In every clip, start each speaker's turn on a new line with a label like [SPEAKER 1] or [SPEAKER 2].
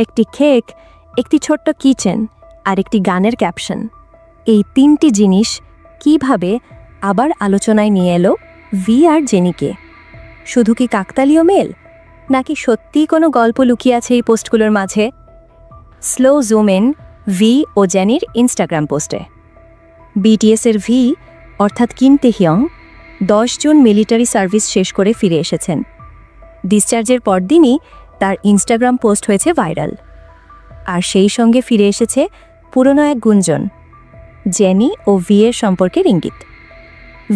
[SPEAKER 1] একটি কেক, একটি ছোট্ট কিচেন আর একটি গানের ক্যাপশন। এই তিনটি জিনিস কিভাবে আবার আলোচনায় নিয়ে এলো ভি আর জেনিকে? শুধু কি কাকতালীয় মেল, নাকি সত্যিই কোনো গল্প লুকিয়ে আছে এই পোস্টগুলোর মাঝে? স্লো জুম ইন ভি ও জেনির ইনস্টাগ্রাম পোস্টে। বিটিএসের ভি অর্থাৎ Kim Taehyung 10 June military service শেষ করে ফিরে এসেছেন। ডিসচার্জের পরদিনই তার ইনস্টাগ্রাম পোস্ট হয়েছে ভাইরাল। আর সেই সঙ্গে ফিরে এসেছে পুরনো এক গুঞ্জন, জেনি ও ভি এর সম্পর্কের ইঙ্গিত।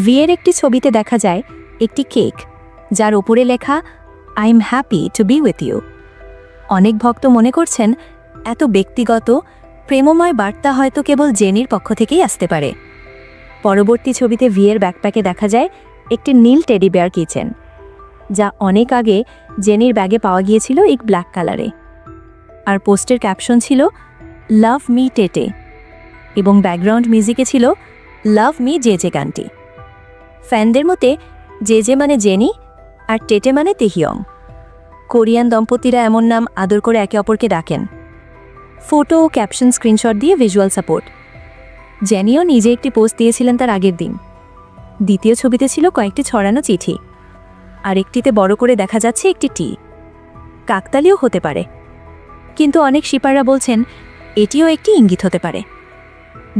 [SPEAKER 1] ভি এর একটি ছবিতে দেখা যায় একটি কেক, যার ওপরে লেখা I am happy to be with you. অনেক ভক্ত মনে করছেন এত ব্যক্তিগত প্রেমময় বার্তা হয়তো কেবল জেনির পক্ষ থেকেই আসতে পারে। পরবর্তী ছবিতে ভি এর ব্যাকপ্যাকে দেখা যায় একটি নীল টেডি বেয়ার কিচেন, যা অনেক আগে জেনির ব্যাগে পাওয়া গিয়েছিল এক ব্ল্যাক কালারে। আর পোস্টের ক্যাপশন ছিল লাভ মি টেটে, এবং ব্যাকগ্রাউন্ড মিউজিকে ছিল লাভ মি জে জে গানটি। ফ্যানদের মতে জে জে মানে জেনি আর টেটে মানে তেহিয়ং। কোরিয়ান দম্পতিরা এমন নাম আদর করে একে অপরকে ডাকেন। ফটো ও ক্যাপশন স্ক্রিনশট দিয়ে ভিজুয়াল সাপোর্ট। জেনিও নিজে একটি পোস্ট দিয়েছিলেন তার আগের দিন। দ্বিতীয় ছবিতে ছিল কয়েকটি ছড়ানো চিঠি, আর একটিতে বড় করে দেখা যাচ্ছে একটি টি। কাকতালীয় হতে পারে, কিন্তু অনেক শিপাররা বলছেন এটিও একটি ইঙ্গিত হতে পারে।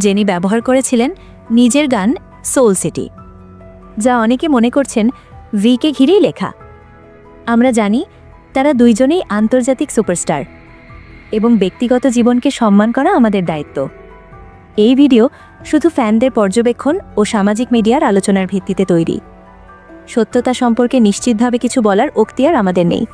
[SPEAKER 1] জেনি ব্যবহার করেছিলেন নিজের গান সোল সিটি, যা অনেকে মনে করছেন ভিকে ঘিরেই লেখা। আমরা জানি তারা দুইজনেই আন্তর্জাতিক সুপারস্টার, এবং ব্যক্তিগত জীবনকে সম্মান করা আমাদের দায়িত্ব। এই ভিডিও শুধু ফ্যানদের পর্যবেক্ষণ ও সামাজিক মিডিয়ার আলোচনার ভিত্তিতে তৈরি। সত্যতা সম্পর্কে নিশ্চিতভাবে কিছু বলার অক্তিয়ার আমাদের নেই।